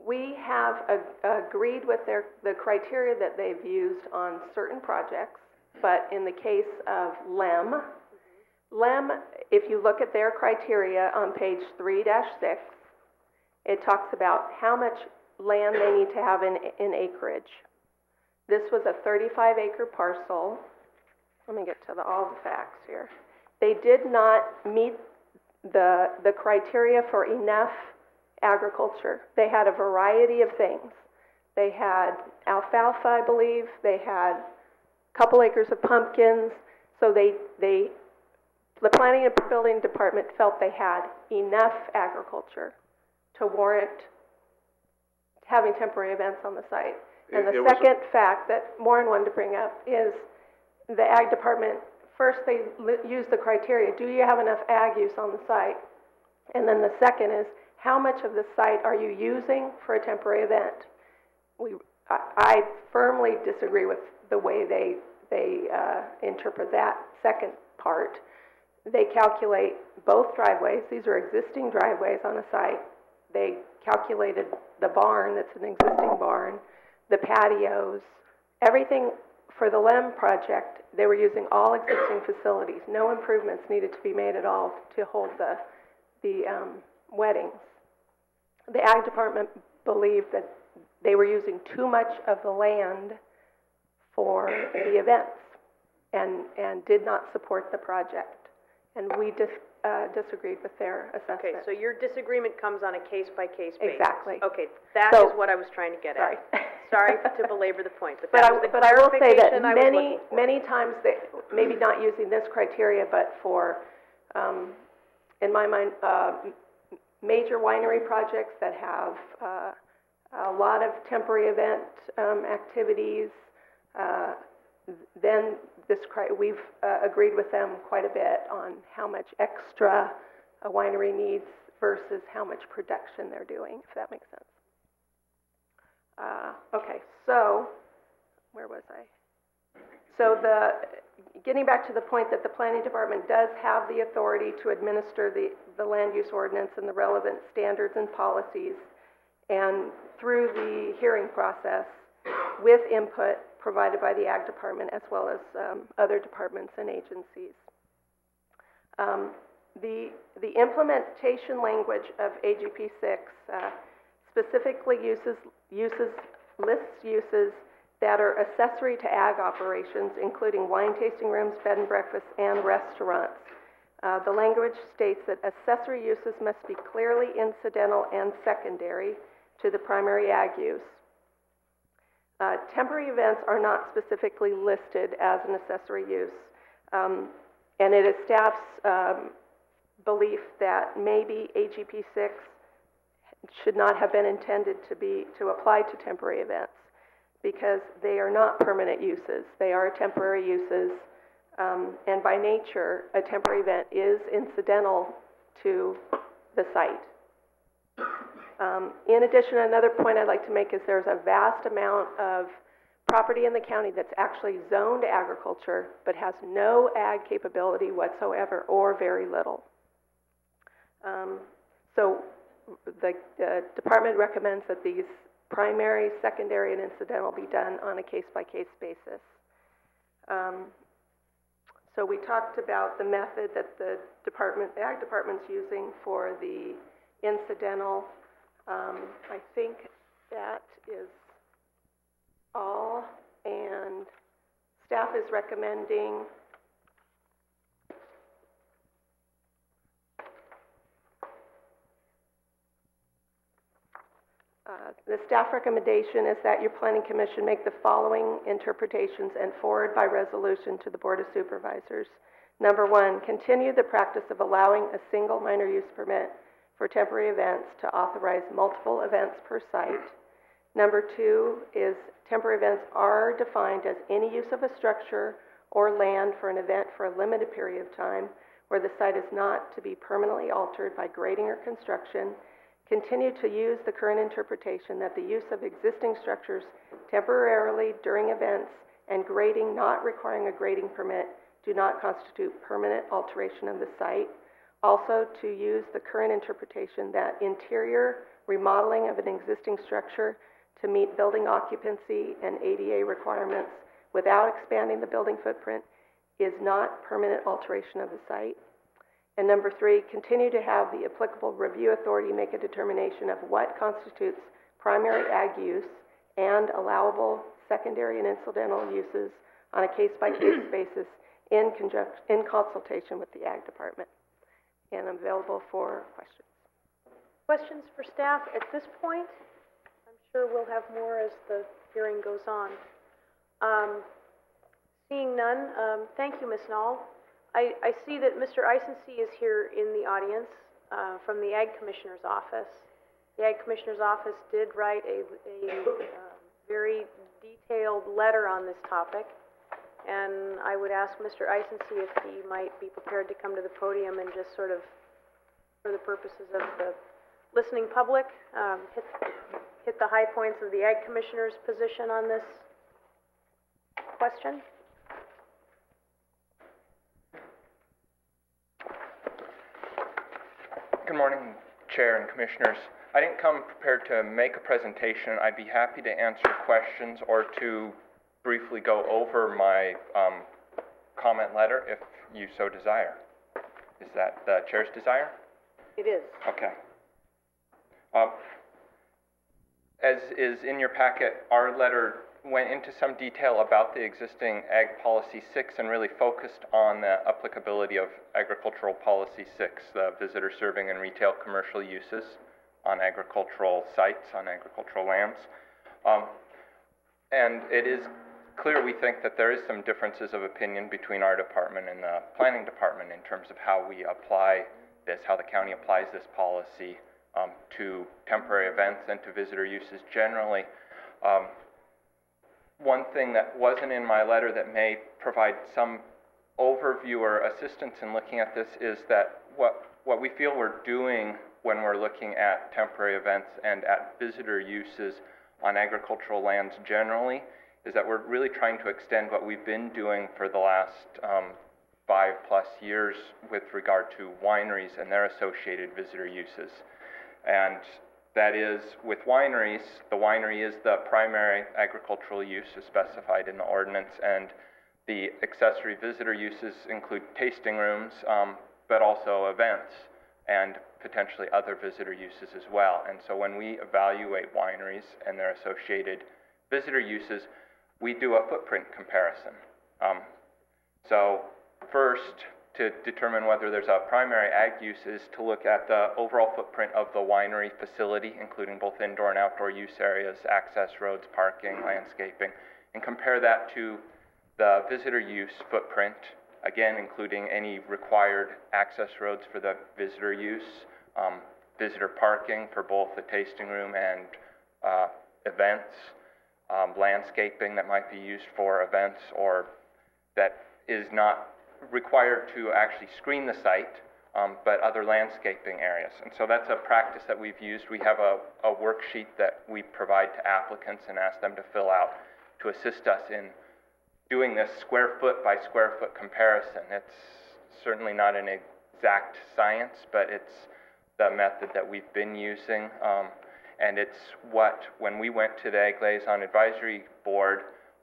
We have agreed with the criteria that they've used on certain projects, but in the case of LEM, if you look at their criteria on page 3-6, it talks about how much land they need to have in acreage. This was a 35-acre parcel. Let me get to all the facts here. They did not meet the criteria for enough agriculture. They had a variety of things. They had alfalfa, I believe. They had a couple acres of pumpkins. So the Planning and Building Department felt they had enough agriculture to warrant having temporary events on the site. And the second fact that Maureen wanted to bring up is the Ag Department, first they use the criteria, do you have enough ag use on the site? And then the second is, how much of the site are you using for a temporary event? I firmly disagree with the way they interpret that second part. They calculate both driveways. These are existing driveways on a site. They calculated the barn, that's an existing barn, the patios, everything for the LEM project. They were using all existing facilities. No improvements needed to be made at all to hold the weddings. The Ag Department believed that they were using too much of the land for the events and did not support the project. And we disagreed with their assessment. Okay, so your disagreement comes on a case-by-case basis. Exactly. Okay, that is what I was trying to get at. Sorry to belabor the point, but that was the clarification I was looking for. But I will say that many times, maybe not using this criteria, but for, in my mind, major winery projects that have a lot of temporary event activities, then we've agreed with them quite a bit on how much extra a winery needs versus how much production they're doing, if that makes sense. Okay, so where was I? So getting back to the point that the Planning Department does have the authority to administer the land use ordinance and the relevant standards and policies, and through the hearing process with input provided by the Ag Department as well as other departments and agencies. The implementation language of AGP 6 specifically lists uses that are accessory to ag operations, including wine tasting rooms, bed and breakfast, and restaurants. The language states that accessory uses must be clearly incidental and secondary to the primary ag use. Temporary events are not specifically listed as an accessory use, and it is staff's belief that maybe AGP 6 should not have been intended to apply to temporary events because they are not permanent uses. They are temporary uses, and by nature, a temporary event is incidental to the site. In addition, another point I'd like to make is there's a vast amount of property in the county that's actually zoned agriculture but has no ag capability whatsoever or very little. So the department recommends that these primary, secondary, and incidental be done on a case-by-case basis. So we talked about the method that the Ag Department's using for the incidental. I think that is all, and staff is recommending the staff recommendation is that your Planning Commission make the following interpretations and forward by resolution to the Board of Supervisors. Number one, continue the practice of allowing a single minor use permit for temporary events to authorize multiple events per site. Number two is temporary events are defined as any use of a structure or land for an event for a limited period of time where the site is not to be permanently altered by grading or construction. Continue to use the current interpretation that the use of existing structures temporarily during events and grading not requiring a grading permit do not constitute permanent alteration of the site. Also, to use the current interpretation that interior remodeling of an existing structure to meet building occupancy and ADA requirements without expanding the building footprint is not permanent alteration of the site. And number 3, continue to have the applicable review authority make a determination of what constitutes primary ag use and allowable secondary and incidental uses on a case-by-case basis in consultation with the ag department. And I'm available for questions. Questions for staff at this point? I'm sure we'll have more as the hearing goes on. Seeing none, thank you, Ms. Nall. I see that Mr. Eisensee is here in the audience from the Ag Commissioner's office. The Ag Commissioner's office did write a very detailed letter on this topic, and I would ask Mr. Eisensee if he might be prepared to come to the podium and just sort of, for the purposes of the listening public, hit the high points of the Ag Commissioner's position on this question. Good morning, Chair and Commissioners. I didn't come prepared to make a presentation. I'd be happy to answer questions or to briefly go over my comment letter if you so desire. Is that the Chair's desire? It is. Okay. As is in your packet, our letter went into some detail about the existing Ag Policy 6 and really focused on the applicability of Agricultural Policy 6, the visitor serving and retail commercial uses on agricultural sites, on agricultural lands. And it is clear, we think, that there is some differences of opinion between our department and the planning department in terms of how we apply this, how the county applies this policy to temporary events and to visitor uses generally. One thing that wasn't in my letter that may provide some overview or assistance in looking at this is that what we feel we're doing when we're looking at temporary events and at visitor uses on agricultural lands generally is that we're really trying to extend what we've been doing for the last 5+ years with regard to wineries and their associated visitor uses. And that is, with wineries, the winery is the primary agricultural use as specified in the ordinance, and the accessory visitor uses include tasting rooms, but also events and potentially other visitor uses as well. And so when we evaluate wineries and their associated visitor uses, we do a footprint comparison. So first, to determine whether there's a primary ag use is to look at the overall footprint of the winery facility, including both indoor and outdoor use areas, access roads, parking, landscaping, and compare that to the visitor use footprint, again, including any required access roads for the visitor use, visitor parking for both the tasting room and events, landscaping that might be used for events or that is not required to actually screen the site, but other landscaping areas. And so that's a practice that we've used. We have a worksheet that we provide to applicants and ask them to fill out to assist us in doing this square foot by square foot comparison. It's certainly not an exact science, but it's the method that we've been using. And it's what, when we went to the Ag Liaison Advisory Board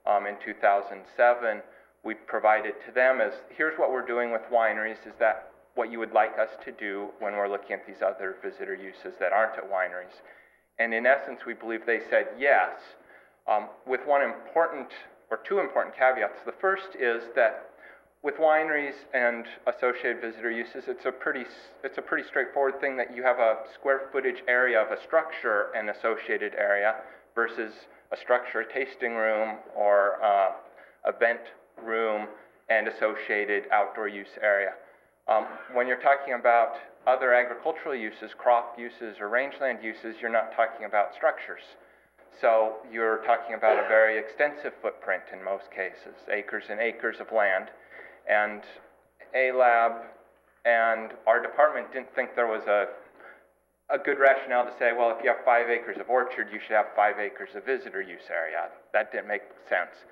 in 2007, we provided to them as, here's what we're doing with wineries, is that what you would like us to do when we're looking at these other visitor uses that aren't at wineries? And in essence, we believe they said yes, with one important, or two important caveats. The first is that with wineries and associated visitor uses, it's a pretty straightforward thing that you have a square footage area of a structure and associated area versus a structure, a tasting room, or event room and associated outdoor use area. When you're talking about other agricultural uses, crop uses, or rangeland uses, you're not talking about structures. So you're talking about a very extensive footprint in most cases, acres and acres of land. And ALAB and our department didn't think there was a good rationale to say, well, if you have 5 acres of orchard, you should have 5 acres of visitor use area. That didn't make sense.